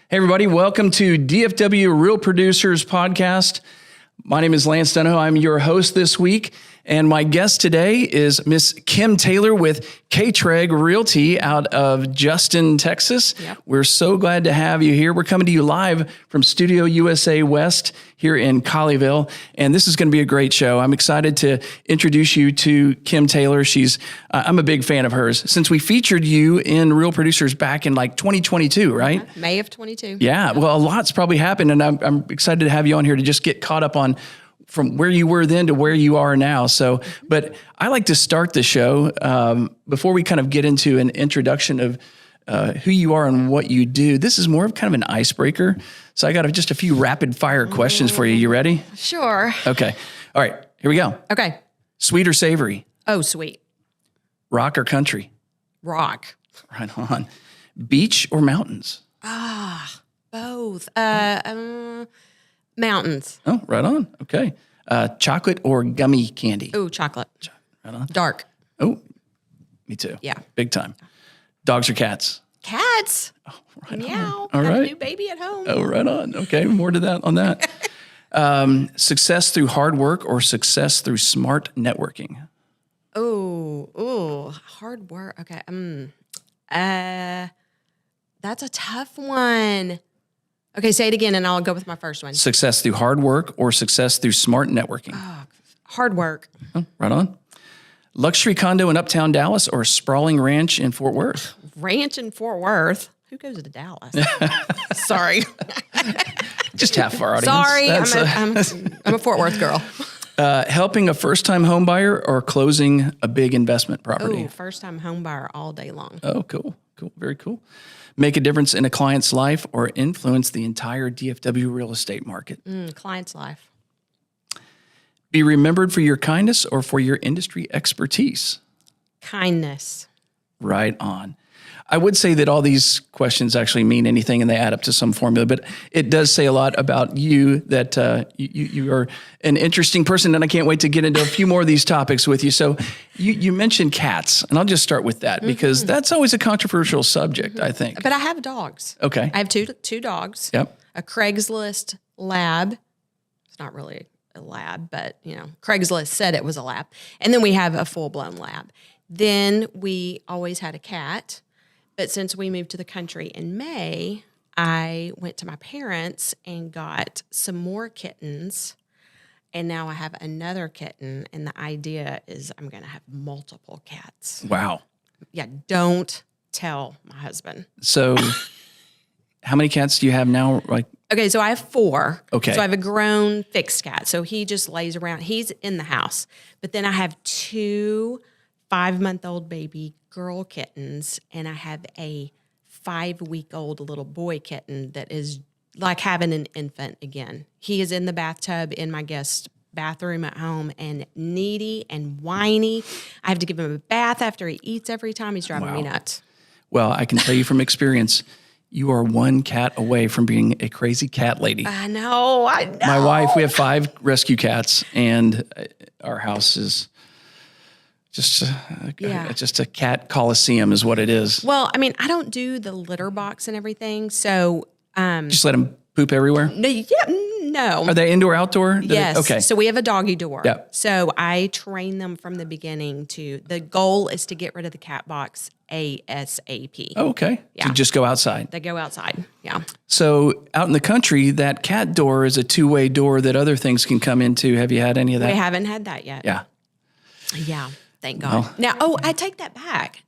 Hey, everybody. Welcome to DFW Real Producers Podcast. My name is Lance Dunahoe. I'm your host this week. And my guest today is Miss Kim Taylor with KTREG Realty out of Justin, Texas. Yep. We're so glad to have you here. We're coming to you live from studioUSA West here in Colleyville. And this is going to be a great show. I'm excited to introduce you to Kim Taylor. I'm a big fan of hers since we featured you in Real Producers back in like 2022, right? May of 22. Yeah. Well, a lot's probably happened. And I'm excited to have you on here to just get caught up on from where you were then to where you are now. So, but I like to start the show before we kind of get into an introduction of who you are and what you do. This is more of kind of an icebreaker. So I got just a few rapid fire questions for you. You ready? Sure. Okay. All right. Here we go. Okay. Sweet or savory? Oh, sweet. Rock or country? Rock. Right on. Beach or mountains? Both. Mountains. Oh, right on. Okay. Chocolate or gummy candy? Oh, chocolate. Right on. Dark. Oh, me too. Yeah. Big time. Dogs or cats? Cats. Oh, right Meow. on. All Got right. a new baby at home. Oh, right on. Okay. More to that on that. Success through hard work or success through smart networking? Hard work. Okay. That's a tough one. Okay, say it again, and I'll go with my first one. Success through hard work or success through smart networking? Hard work. Oh, right on. Luxury condo in uptown Dallas or sprawling ranch in Fort Worth? Ranch in Fort Worth. Who goes to Dallas? Sorry. Just half our audience. Sorry, I'm a Fort Worth girl. Helping a first-time home buyer or closing a big investment property? Oh, first-time home buyer all day long. Oh, cool. Cool. Very cool. Make a difference in a client's life or influence the entire DFW real estate market? Client's life. Be remembered for your kindness or for your industry expertise? Kindness. Right on. I would say that all these questions actually mean anything and they add up to some formula, but it does say a lot about you that you are an interesting person, and I can't wait to get into a few more of these topics with you. So you mentioned cats, and I'll just start with that because that's always a controversial subject, I think. But I have dogs. Okay. I have two dogs. Yep. A Craigslist lab. It's not really a lab, but Craigslist said it was a lab. And then we have a full-blown lab. Then we always had a cat. But since we moved to the country in May, I went to my parents and got some more kittens. And now I have another kitten. And the idea is I'm going to have multiple cats. Wow. Yeah, don't tell my husband. So how many cats do you have now? Okay, so I have 4. Okay. So I have a grown fixed cat. So he just lays around. He's in the house. But then I have 2 5-month-old baby girl kittens, and I have a 5-week-old little boy kitten that is like having an infant again. He is in the bathtub in my guest bathroom at home and needy and whiny. I have to give him a bath after he eats every time. He's driving me nuts. Well, I can tell you from experience, you are one cat away from being a crazy cat lady. I know. My wife, we have 5 rescue cats, and our house is just a cat coliseum is what it is. Well, I mean, I don't do the litter box and everything, so just let them poop everywhere. No. Are they indoor, outdoor? Yes. Okay. So we have a doggy door. Yep. So I train them from the beginning the goal is to get rid of the cat box ASAP. Oh, okay. Yeah. To just go outside. They go outside. Yeah. So out in the country, that cat door is a 2-way door that other things can come into. Have you had any of that? We haven't had that yet. Yeah. Yeah. Thank God. Now, I take that back.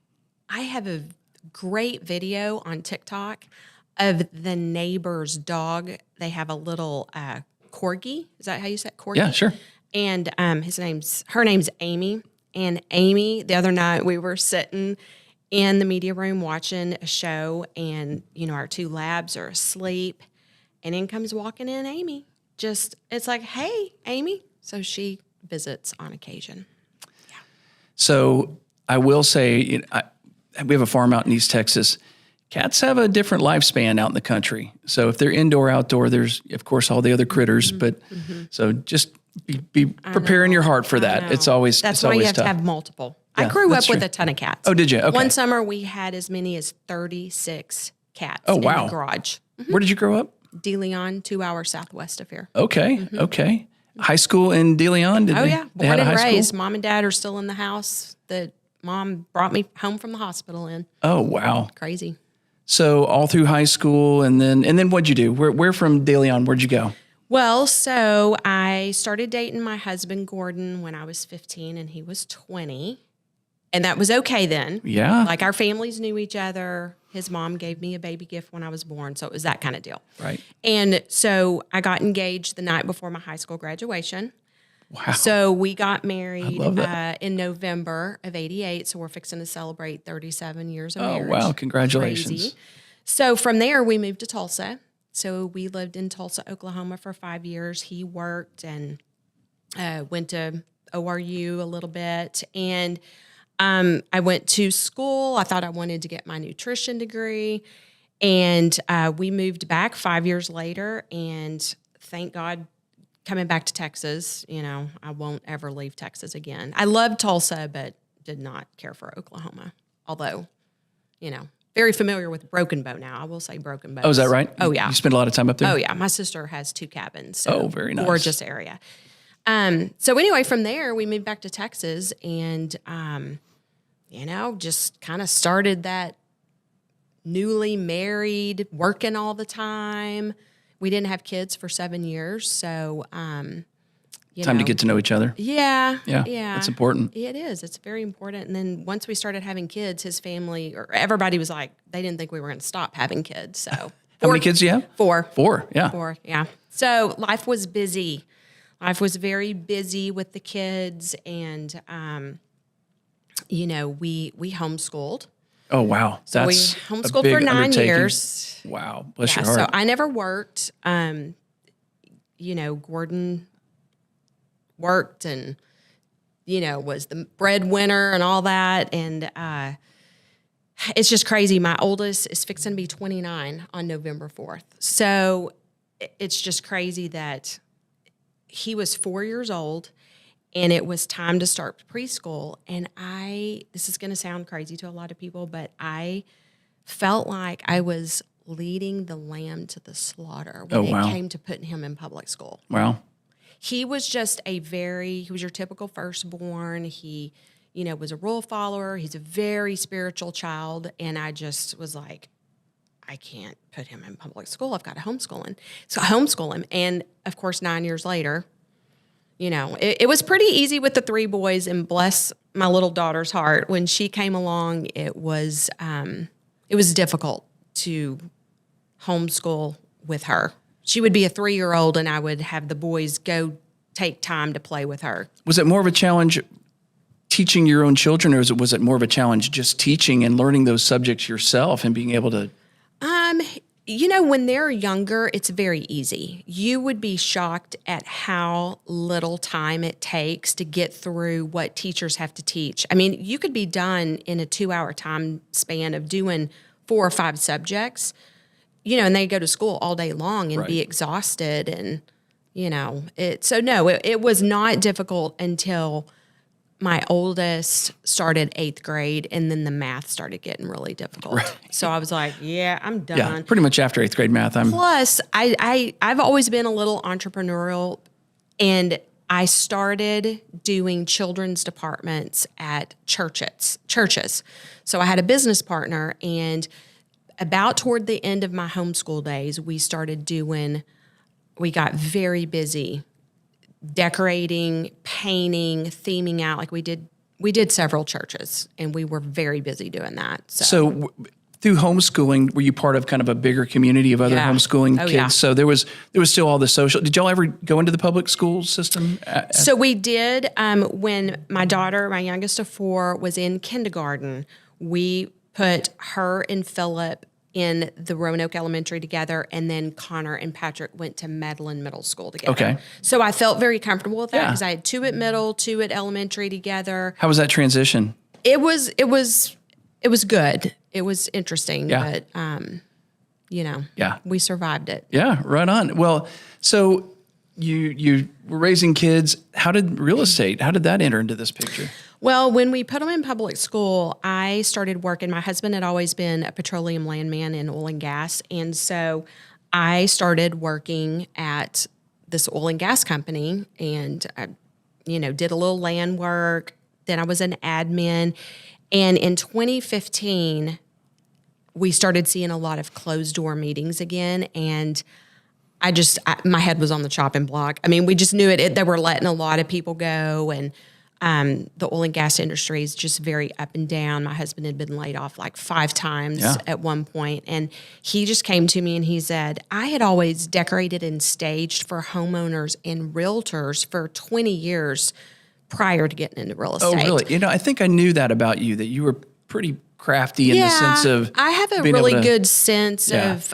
I have a great video on TikTok of the neighbor's dog. They have a little corgi. Is that how you say it? Corgi? Yeah, sure. And her name's Amy. And Amy, the other night we were sitting in the media room watching a show, and our 2 labs are asleep, and in comes walking in Amy. It's like, hey, Amy. So she visits on occasion. So I will say, we have a farm out in East Texas. Cats have a different lifespan out in the country. So if they're indoor, outdoor, there's, of course, all the other critters. But so just be preparing your heart for that. That's why you have to have multiple. Yeah, I grew up with a ton of cats. Oh, did you? Okay. One summer we had as many as 36 cats in the garage. Where did you grow up? De Leon, 2 hours southwest of here. Okay. Okay. High school in De Leon? Oh, yeah. They Born had a and high raised. school? Mom and dad are still in the house that Mom brought me home from the hospital in. Oh, wow. Crazy. So all through high school, and then what'd you do? Where from De Leon, where'd you go? Well, so I started dating my husband, Gordon, when I was 15 and he was 20. And that was okay then. Yeah. Like our families knew each other. His mom gave me a baby gift when I was born. So it was that kind of deal. Right. And so I got engaged the night before my high school graduation. Wow. So we got married love that. in November of 88. So we're fixing to celebrate 37 years of Oh, marriage. wow. Congratulations. Crazy. So from there, we moved to Tulsa. So we lived in Tulsa, Oklahoma for 5 years. He worked and went to ORU a little bit. And I went to school. I thought I wanted to get my nutrition degree. And we moved back 5 years later. And thank God, coming back to Texas, I won't ever leave Texas again. I loved Tulsa, but did not care for Oklahoma. Although, very familiar with Broken Bow now. I will say Broken Bow. Oh, is that right? Oh, yeah. You spent a lot of time up there? Oh, yeah. My sister has 2 cabins. So Oh, very nice. Gorgeous area. So anyway, from there, we moved back to Texas and, just kind of started that newly married, working all the time. We didn't have kids for 7 years. So, Time to get to know each other. Yeah. Yeah. That's important. It is. It's very important. And then once we started having kids, his family or everybody was like, they didn't think we were going to stop having kids. So How many kids do you have? 4. 4. Yeah. 4, yeah. So life was busy. Life was very busy with the kids. And, we homeschooled. Oh, wow. So we That's homeschooled a big for 9 undertaking. years. Wow. Bless Yeah, your heart. so I never worked. Gordon worked and, was the breadwinner and all that. And it's just crazy. My oldest is fixing to be 29 on November 4th. So it's just crazy that he was 4 years old and it was time to start preschool. And this is going to sound crazy to a lot of people, but I felt like I was leading the lamb to the slaughter when it came to putting him in public school. Wow. He was just he was your typical firstborn. He, was a rule follower. He's a very spiritual child. And I just was like, I can't put him in public school. I've got to homeschool him. So I homeschool him. And of course, 9 years later, it was pretty easy with the 3 boys, and bless my little daughter's heart. When she came along, it was difficult to homeschool with her. She would be a 3-year-old and I would have the boys go take time to play with her. Was it more of a challenge teaching your own children, or was it more of a challenge just teaching and learning those subjects yourself and being able to? When they're younger, it's very easy. You would be shocked at how little time it takes to get through what teachers have to teach. I mean, you could be done in a 2-hour time span of doing 4 or 5 subjects, and they go to school all day long and be exhausted. And, it was not difficult until my oldest started 8th grade, and then the math started getting really difficult. Right. So I was like, yeah, I'm done. Yeah, pretty much after 8th grade math. Plus, I've always been a little entrepreneurial, and I started doing children's departments at churches. So I had a business partner, and about toward the end of my homeschool days, we got very busy decorating, painting, theming out. Like we did several churches, and we were very busy doing that. So through homeschooling, were you part of kind of a bigger community of other homeschooling kids? Yeah. So there was still all the social. Did y'all ever go into the public school system? So we did. When my daughter, my youngest of 4, was in kindergarten, we put her and Philip in the Roanoke Elementary together, and then Connor and Patrick went to Medlin Middle School together. Okay. So I felt very comfortable with that because I had 2 at middle, 2 at elementary together. How was that transition? It was good. It was interesting, but we survived it. Yeah, right on. Well, so you were raising kids. How did real estate, how did that enter into this picture? Well, when we put them in public school, I started working. My husband had always been a petroleum landman in oil and gas. And so I started working at this oil and gas company and, did a little land work. Then I was an admin. And in 2015, we started seeing a lot of closed door meetings again. And my head was on the chopping block. I mean, we just knew it. They were letting a lot of people go, and the oil and gas industry is just very up and down. My husband had been laid off like 5 times at one point, and he just came to me and he said, I had always decorated and staged for homeowners and realtors for 20 years prior to getting into real estate. Oh, really? I think I knew that about you, that you were pretty crafty in the sense of I have a really good sense of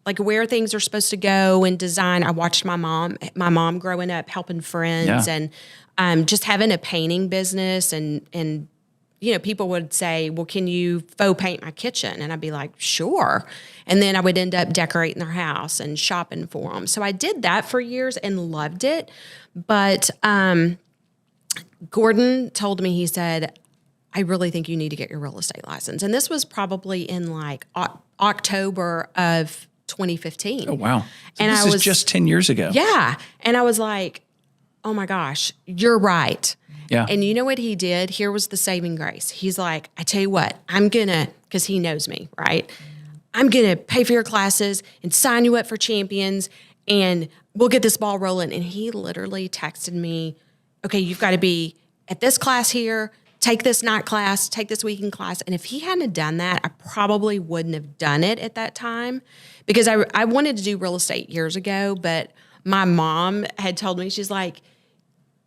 like where things are supposed to go and design. I watched my mom growing up helping friends and just having a painting business and people would say, well, can you faux paint my kitchen? And I'd be like, sure. And then I would end up decorating their house and shopping for them. So I did that for years and loved it. But Gordon told me, he said, I really think you need to get your real estate license. And this was probably in like October of 2015. Oh, wow. So and this is just 10 years ago. Yeah. And I was like, oh my gosh, you're right. Yeah. And you know what he did? Here was the saving grace. He's like, I tell you what, because he knows me, right? I'm going to pay for your classes and sign you up for champions and we'll get this ball rolling. And he literally texted me, okay, you've got to be at this class here, take this night class, take this weekend class. And if he hadn't done that, I probably wouldn't have done it at that time because I wanted to do real estate years ago, but my mom had told me, she's like,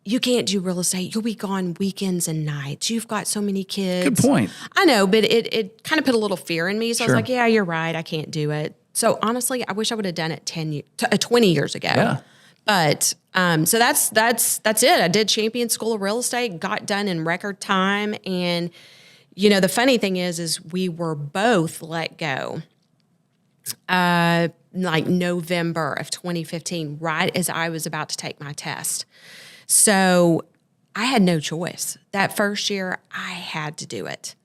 you can't do real estate. You'll be gone weekends and nights. You've got so many kids. Good point. I know, but it kind of put a little fear in me. So I was like, yeah, you're right. I can't do it. So honestly, I wish I would have done it 20 years ago. Yeah. But so that's it. I did Champion School of Real Estate, got done in record time. And, the funny thing is we were both let go like November of 2015, right as I was about to take my test. So I had no choice. That first year, I had to do it.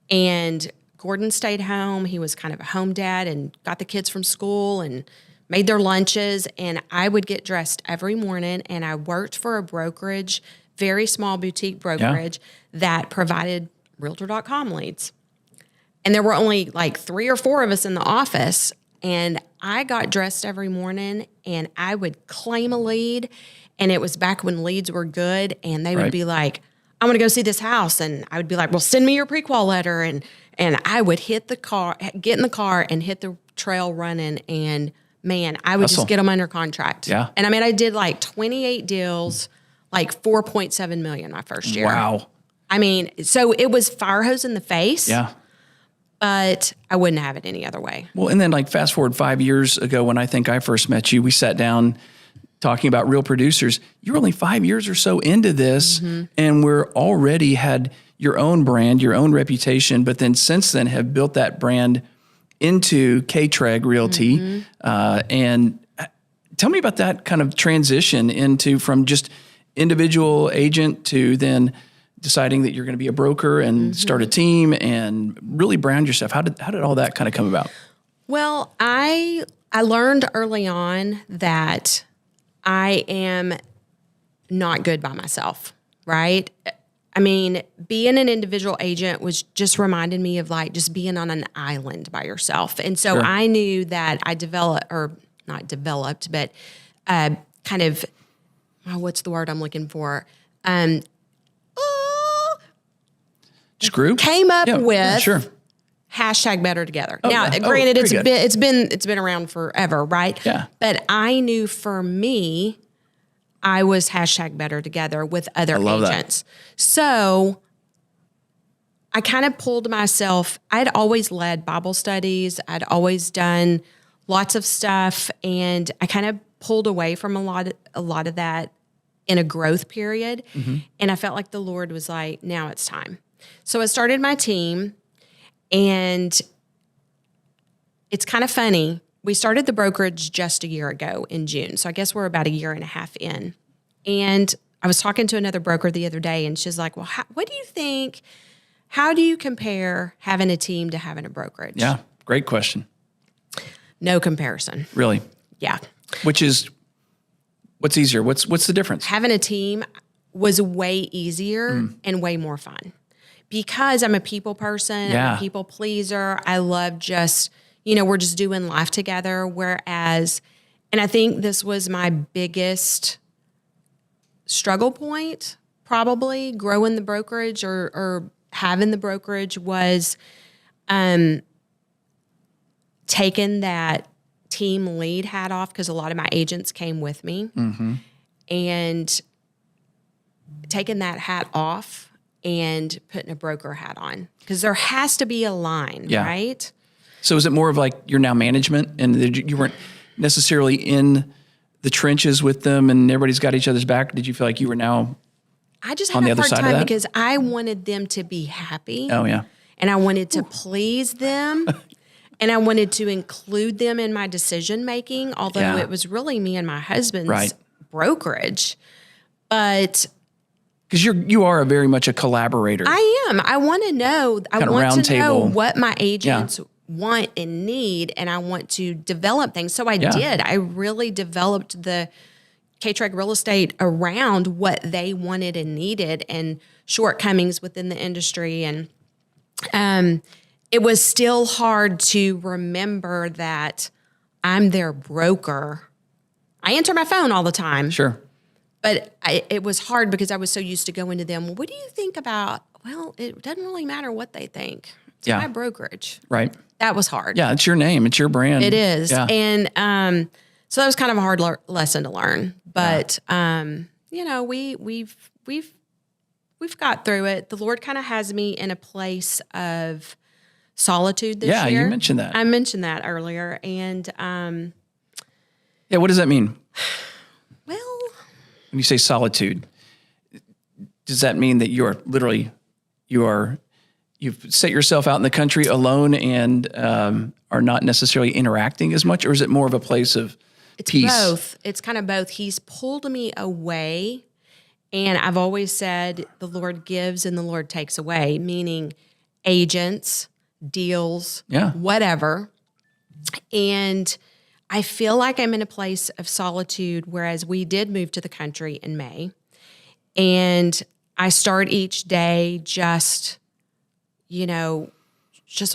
And Gordon stayed home. He was kind of a home dad and got the kids from school and made their lunches. And I would get dressed every morning. And I worked for a brokerage, very small boutique brokerage that provided Realtor.com leads. And there were only like 3 or 4 of us in the office. And I got dressed every morning and I would claim a lead. And it was back when leads were good. And they would be like, I want to go see this house. And I would be like, well, send me your pre-qual letter. And I would get in the car and hit the trail running. And man, I would just get them under contract. Yeah. And I mean, I did like 28 deals, like 4.7 million my first year. Wow. I mean, so it was fire hose in the face. Yeah. But I wouldn't have it any other way. Well, and then like fast forward 5 years ago when I think I first met you, we sat down talking about Real Producers. You were only 5 years or so into this, and we're already had your own brand, your own reputation, but then since then have built that brand into KTREG Realty. And tell me about that kind of transition from just individual agent to then deciding that you're going to be a broker and start a team and really brand yourself. How did all that kind of come about? Well, I learned early on that I am not good by myself, right? I mean, being an individual agent was just reminded me of like just being on an island by yourself. And so I knew that I not developed, but kind of, what's the word I'm looking for? Just group? Came up with hashtag better together. Now, granted, it's been around forever, right? Yeah. But I knew for me, I was hashtag better together with other agents. So I kind of pulled myself. I'd always led Bible studies. I'd always done lots of stuff, and I kind of pulled away from a lot of that in a growth period. And I felt like the Lord was like, now it's time. So I started my team, and it's kind of funny. we started the brokerage just a year ago in June. So I guess we're about a year and a half in. And I was talking to another broker the other day, and she's like, well, what do you think? How do you compare having a team to having a brokerage? Yeah, great question. No comparison. Really? Yeah. What's easier? What's the difference? Having a team was way easier and way more fun because I'm a people person, I'm a people pleaser. I love just, we're just doing life together. Whereas, and I think this was my biggest struggle point, probably growing the brokerage or having the brokerage was taking that team lead hat off because a lot of my agents came with me and taking that hat off and putting a broker hat on because there has to be a line, right? So is it more of like you're now management and you weren't necessarily in the trenches with them and everybody's got each other's back? Did you feel like you were now I just on had the a other hard side of time that? because I wanted them to be happy. Oh, yeah. And I wanted to please them. And I wanted to include them in my decision making, although it was really me and my husband's brokerage. But because you are very much a collaborator. I am. I want to know. I want to know what my agents want and need, and I want to develop things. So I did. I really developed the KTREG real estate around what they wanted and needed, and shortcomings within the industry. And it was still hard to remember that I'm their broker. I answer my phone all the time. Sure. But it was hard because I was so used to going to them. Well, what do you think about? Well, it doesn't really matter what they think. It's my brokerage. Right. That was hard. Yeah, it's your name. It's your brand. It is. Yeah. And so that was kind of a hard lesson to learn. But we've got through it. The Lord kind of has me in a place of solitude this year. Yeah, you mentioned that. I mentioned that earlier. And what does that mean? Well, When you say solitude, does that mean that you've set yourself out in the country alone and are not necessarily interacting as much, or is it more of a place of peace? It's both. It's kind of both. He's pulled me away, and I've always said the Lord gives and the Lord takes away, meaning agents, deals, whatever. And I feel like I'm in a place of solitude, whereas we did move to the country in May. And I start each day just with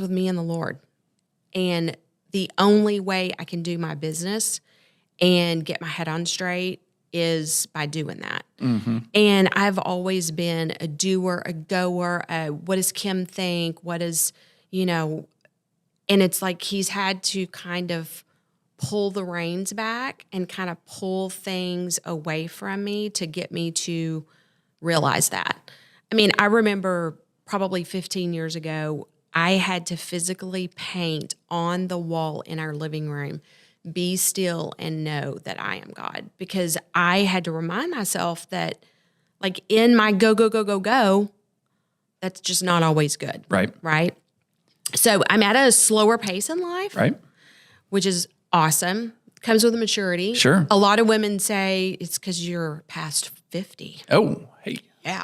me and the Lord. And the only way I can do my business and get my head on straight is by doing that. Mm-hmm. And I've always been a doer, a goer, what does Kim think? What is, and it's like he's had to kind of pull the reins back and kind of pull things away from me to get me to realize that. I mean, I remember probably 15 years ago, I had to physically paint on the wall in our living room, "Be still and know that I am God," because I had to remind myself that, like, in my go, go, go, go, go, that's just not always good. Right. So I'm at a slower pace in life, which is awesome. Comes with a maturity. Sure. A lot of women say it's because you're past 50. Oh, hey. Yeah.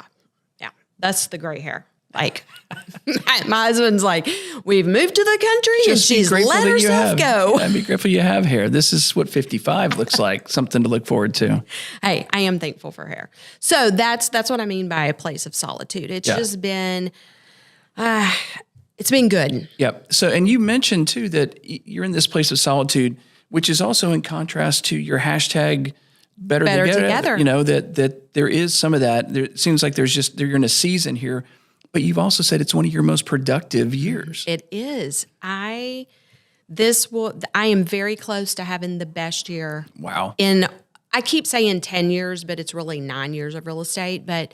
That's the gray hair. Like, my husband's like, we've moved to the country and she's let herself go. Yeah, be grateful you have hair. This is what 55 looks like, something to look forward to. Hey, I am thankful for hair. So that's what I mean by a place of solitude. It's just been, it's been good. Yep. So, and you mentioned too that you're in this place of solitude, which is also in contrast to your hashtag better together. That there is some of that. It seems like you're in a season here. But you've also said it's one of your most productive years. It is. I am very close to having the best year. Wow. I keep saying 10 years, but it's really 9 years of real estate. But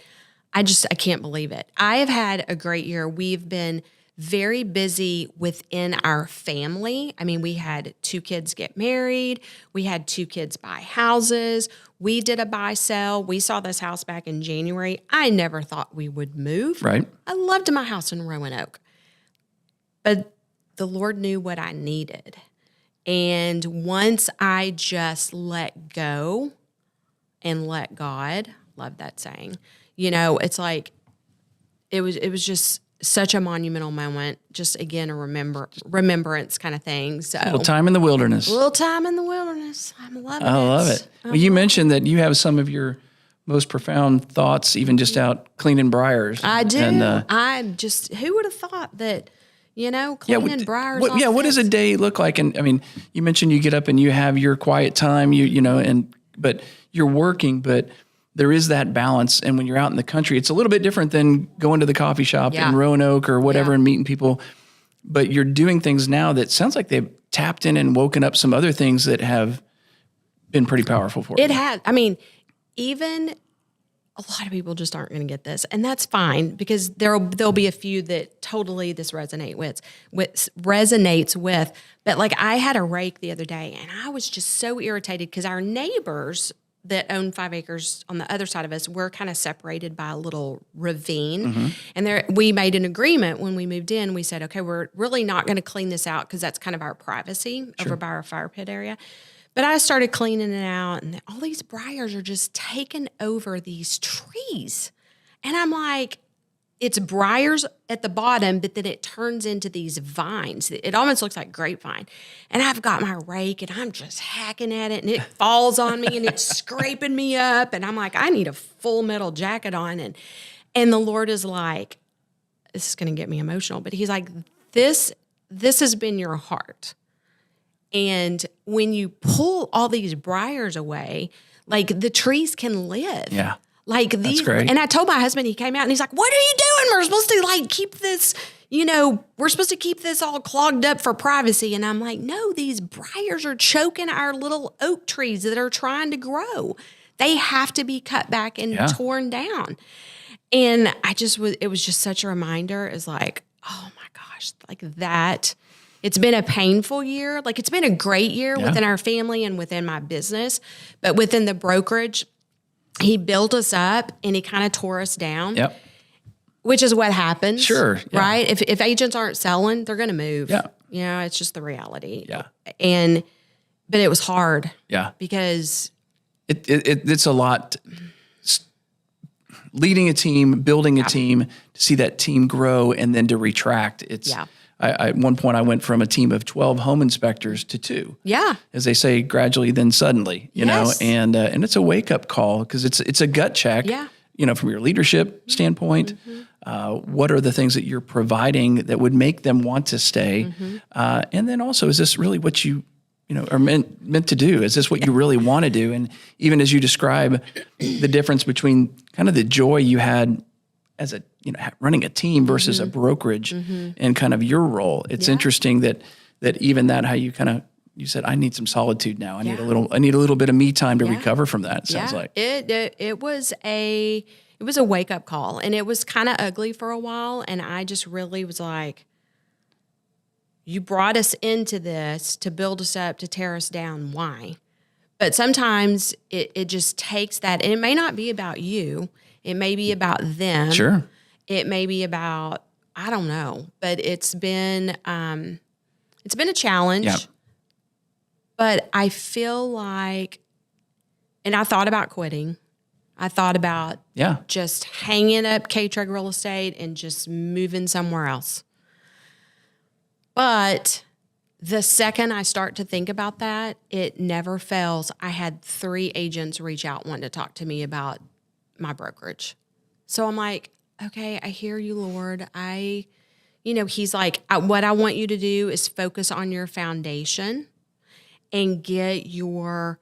I can't believe it. I have had a great year. We've been very busy within our family. I mean, we had 2 kids get married. We had 2 kids buy houses. We did a buy sell. We saw this house back in January. I never thought we would move. Right. I loved my house in Roanoke. But the Lord knew what I needed. And once I just let go and let God, love that saying, it's like, it was just such a monumental moment. Just again, a remembrance kind of thing. So a little time in the wilderness. I'm loving it. I love it. Well, you mentioned that you have some of your most profound thoughts, even just out cleaning briars. I do. And, I'm just, who would have thought that, cleaning briars. What does a day look like? And I mean, you mentioned you get up and you have your quiet time, but you're working, but there is that balance. And when you're out in the country, it's a little bit different than going to the coffee shop in Roanoke or whatever and meeting people. But you're doing things now that sounds like they've tapped in and woken up some other things that have been pretty powerful for you. It has. I mean, even a lot of people just aren't going to get this, and that's fine because there'll be a few that totally this resonates with. But like I had a rake the other day, and I was just so irritated because our neighbors that own 5 acres on the other side of us, we're kind of separated by a little ravine. And we made an agreement when we moved in. We said, okay, we're really not going to clean this out because that's kind of our privacy over by our fire pit area. But I started cleaning it out, and all these briars are just taking over these trees. And I'm like, it's briars at the bottom, but then it turns into these vines. It almost looks like grapevine. And I've got my rake, and I'm just hacking at it, and it falls on me, and it's scraping me up. And I'm like, I need a full metal jacket on. And the Lord is like, this is going to get me emotional, but he's like, this has been your heart. And when you pull all these briars away, like the trees can live. Yeah. Like these, that's great. And I told my husband, he came out and he's like, what are you doing? We're supposed to keep this, we're supposed to keep this all clogged up for privacy. And I'm like, no, these briars are choking our little oak trees that are trying to grow. They have to be cut back and torn down. And it was just such a reminder. It's like, oh my gosh, like that. It's been a painful year. Like it's been a great year within our family and within my business, but within the brokerage, he built us up and he kind of tore us down. Yep. Which is what happens. Sure. Yeah. Right? If agents aren't selling, they're going to move. Yeah. It's just the reality. Yeah. But it was hard. Yeah. Because it's a lot. Leading a team, building a team, to see that team grow and then to retract. At one point I went from a team of 12 home inspectors to 2. Yeah. As they say, gradually then suddenly, you know, and it's a wake up call because it's a gut check. Yeah. From your leadership standpoint, what are the things that you're providing that would make them want to stay? And then also, is this really what you are meant to do? Is this what you really want to do? And even as you describe the difference between kind of the joy you had as running a team versus a brokerage and kind of your role, it's interesting that even that, how you you said, I need some solitude now. I need a little bit of me time to recover from that. It sounds like it was a wake up call, and it was kind of ugly for a while. And I just really was like, you brought us into this to build us up, to tear us down. Why? But sometimes it just takes that, and it may not be about you. It may be about them. Sure. It may be about, I don't know, but it's been a challenge. Yeah. But I feel like, and I thought about quitting. I thought about just hanging up KTREG Real Estate and just moving somewhere else. But the second I start to think about that, it never fails. I had 3 agents reach out wanting to talk to me about my brokerage. So I'm like, okay, I hear you, Lord. He's like, what I want you to do is focus on your foundation and get your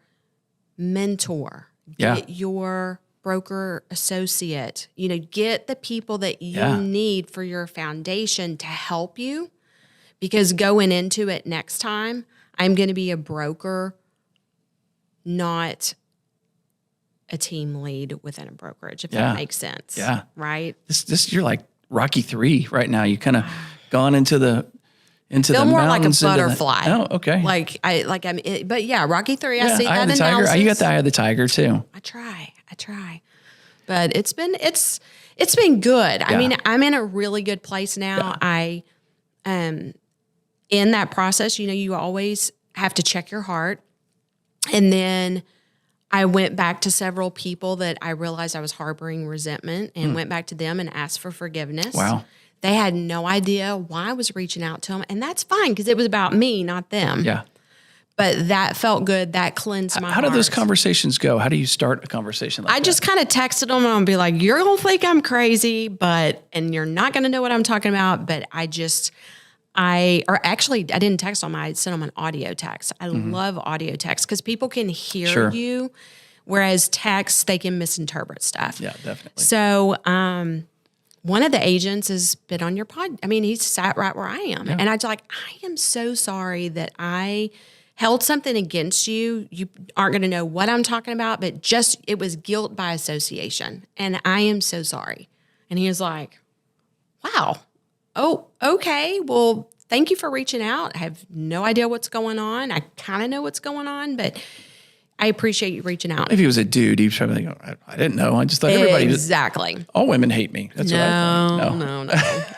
mentor, get your broker associate, get the people that you need for your foundation to help you. Because going into it next time, I'm going to be a broker, not a team lead within a brokerage, if that makes sense. Yeah. Right? This you're like Rocky 3 right now. You kind of gone into the feel more like a butterfly. Oh, okay. But yeah, Rocky 3. I see that analysis. You got the eye of the tiger too. I try. But it's been good. Yeah. I mean, I'm in a really good place now. Yeah. In that process, you always have to check your heart. And then I went back to several people that I realized I was harboring resentment and went back to them and asked for forgiveness. Wow. They had no idea why I was reaching out to them. And that's fine because it was about me, not them. Yeah. But that felt good. That cleansed my heart. How do those conversations go? How do you start a conversation like that? I just kind of texted them and I'll be like, you're going to think I'm crazy, and you're not going to know what I'm talking about. But I didn't text them. I sent them an audio text. I love audio text because people can hear you, whereas text, they can misinterpret stuff. Yeah, definitely. So, one of the agents has been on your pod. I mean, he's sat right where I am. Yeah. And I was like, I am so sorry that I held something against you. You aren't going to know what I'm talking about, but it was guilt by association. And I am so sorry. And he was like, wow. Oh, okay. Well, thank you for reaching out. I have no idea what's going on. I kind of know what's going on, but I appreciate you reaching out. If he was a dude, he'd probably think, I didn't know. I just thought everybody Exactly. all women hate me. That's what I thought. No.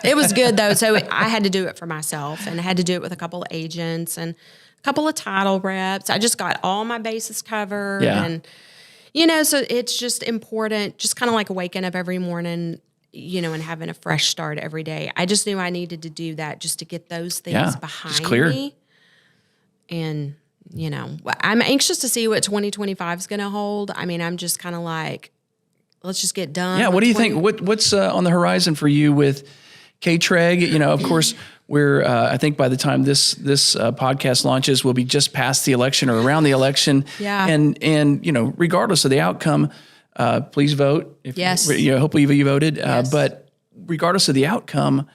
It was good though. So I had to do it for myself, and I had to do it with a couple of agents and a couple of title reps. I just got all my bases covered. Yeah. And, so it's just important, just kind of like waking up every morning, and having a fresh start every day. I just knew I needed to do that just to get those things behind me. And, I'm anxious to see what 2025 is going to hold. I mean, I'm just kind of like, let's just get done. Yeah. What do you think? What's on the horizon for you with KTREG? Of course, we're, I think by the time this podcast launches, we'll be just past the election or around the election. Yeah. And regardless of the outcome, please vote. Yes. Hopefully you voted. Yes. But regardless of the outcome,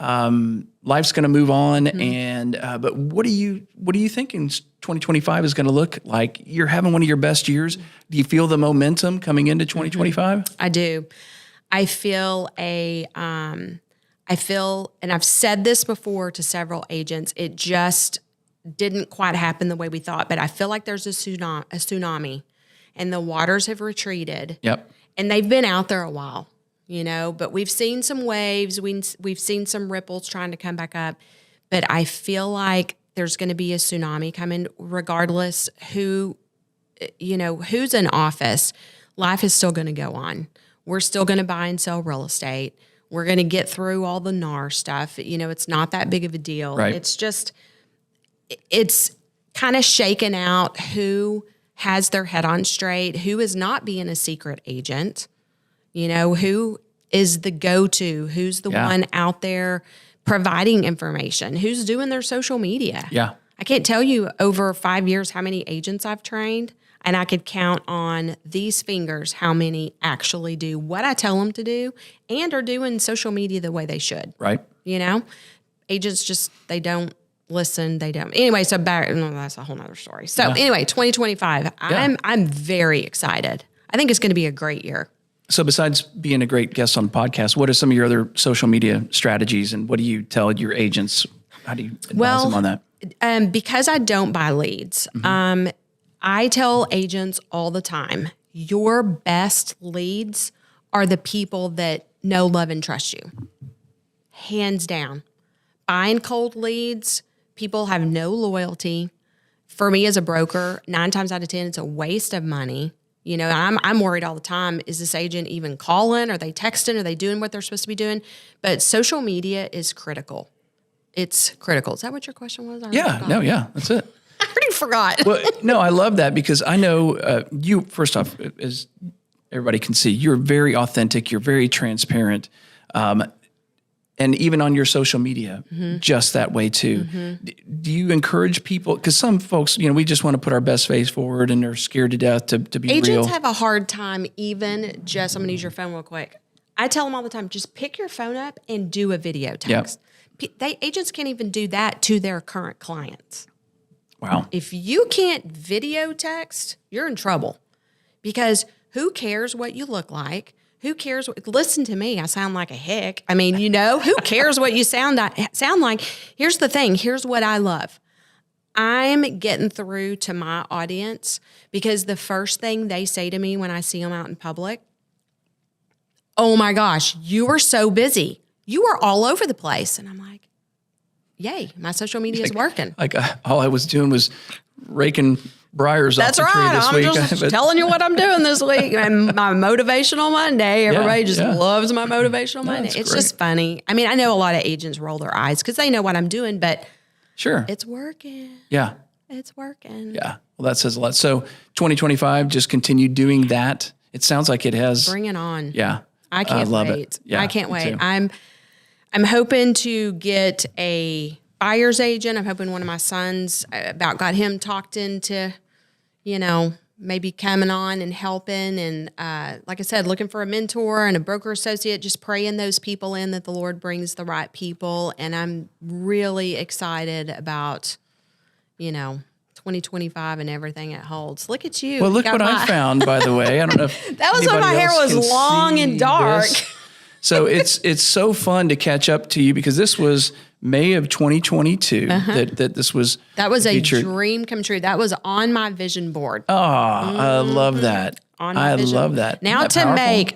life's going to move on. And but what do you think 2025 is going to look like? You're having one of your best years. Do you feel the momentum coming into 2025? I do. I feel, and I've said this before to several agents, it just didn't quite happen the way we thought. But I feel like there's a tsunami. And the waters have retreated. Yep. And they've been out there a while, but we've seen some waves. We've seen some ripples trying to come back up. But I feel like there's going to be a tsunami coming regardless who's in office. Life is still going to go on. We're still going to buy and sell real estate. We're going to get through all the NAR stuff. It's not that big of a deal. Right. It's kind of shaken out who has their head on straight, who is not being a secret agent, who is the go-to, who's the one out there providing information, who's doing their social media. Yeah. I can't tell you over 5 years how many agents I've trained, and I could count on these fingers how many actually do what I tell them to do and are doing social media the way they should. Right. Agents just, they don't listen, they don't. Anyway, so that's a whole nother story. So anyway, 2025, I'm very excited. I think it's going to be a great year. So besides being a great guest on the podcast, what are some of your other social media strategies, and what do you tell your agents? How do you advise them on that? Because I don't buy leads, I tell agents all the time, your best leads are the people that know, love, and trust you. Hands down. Buying cold leads, people have no loyalty. For me as a broker, 9 times out of 10, it's a waste of money. I'm worried all the time. Is this agent even calling? Are they texting? Are they doing what they're supposed to be doing? But social media is critical. It's critical. Is that what your question was? Yeah, that's it. I already forgot. Well, no, I love that because I know you, first off, as everybody can see, you're very authentic. You're very transparent. And even on your social media, just that way too. Do you encourage people? Because some folks, we just want to put our best face forward and they're scared to death to be real. Agents have a hard time even just, I'm going to use your phone real quick. I tell them all the time, just pick your phone up and do a video text. Agents can't even do that to their current clients. Wow. If you can't video text, you're in trouble because who cares what you look like? Who cares? Listen to me. I sound like a hick. I mean, who cares what you sound like? Here's the thing. Here's what I love. I'm getting through to my audience because the first thing they say to me when I see them out in public, oh my gosh, you are so busy. You are all over the place. And I'm like, yay, my social media is working. Like all I was doing was raking briars off That's the tree right. this I'm week. just telling you what I'm doing this week. And my motivational Monday, everybody just loves my motivational Monday. It's great. just funny. I mean, I know a lot of agents roll their eyes because they know what I'm doing, but Sure. it's working. Yeah. It's working. Yeah. Well, that says a lot. So 2025, just continue doing that. It sounds like it has. Bring it on. Yeah. I can't love wait. it. Yeah, I can't me wait. too. I'm hoping to get a buyer's agent. I'm hoping one of my sons about got him talked into, maybe coming on and helping. And like I said, looking for a mentor and a broker associate, just praying those people in that the Lord brings the right people. And I'm really excited about, 2025 and everything it holds. Look at you. Well, look what I found, by the way. I don't know if That was when my anybody hair else was can long see and dark. this. So it's so fun to catch up to you because this was May of 2022 that this was That was a featured. dream come true. That was on my vision board. Oh, I love that. On my vision. love that. Now Isn't that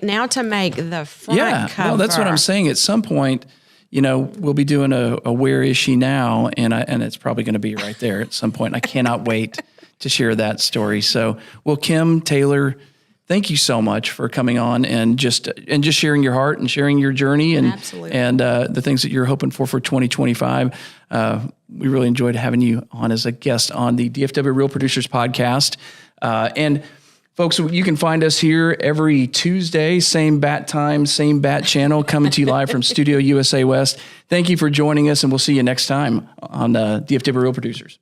powerful? to make the front cover. Well, that's what I'm saying. At some point, we'll be doing a Where Is She Now? And it's probably going to be right there at some point. I cannot wait to share that story. So, well, Kim Taylor, thank you so much for coming on and just sharing your heart and sharing your journey and Absolutely. and the things that you're hoping for 2025. We really enjoyed having you on as a guest on the DFW Real Producers Podcast. And folks, you can find us here every Tuesday, same bat time, same bat channel, coming to you live from Studio USA West. Thank you for joining us, and we'll see you next time on DFW Real Producers.